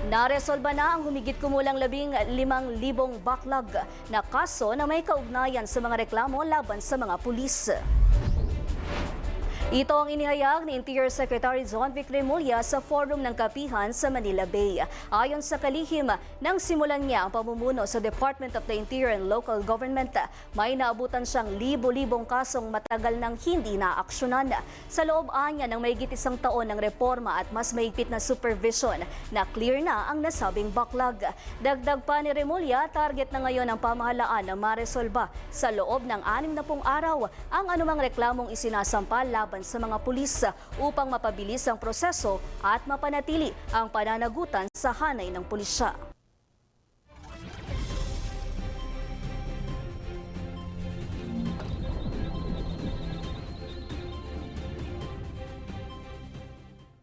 Naresolba na ang humigit kumulang 15,000 backlog na kaso na may kaugnayan sa mga reklamo laban sa mga pulis. Ito ang inihayag ni Interior Secretary John Vic Remulla sa forum ng Kapihan sa Manila Bay. Ayon sa kalihim, nang simulan niya ang pamumuno sa Department of the Interior and Local Government, may naabutan siyang libo-libong kasong matagal nang hindi naaksyonan. Sa loob niya ng mahigit isang taon ng reforma at mas mahigpit na supervision, na clear na ang nasabing backlog. Dagdag pa ni Remulla, target na ngayon ng pamahalaan na maresolba sa loob ng 60 araw ang anumang reklamong isinasampal laban sa mga pulis upang mapabilis ang proseso at mapanatili ang pananagutan sa hanay ng pulisya.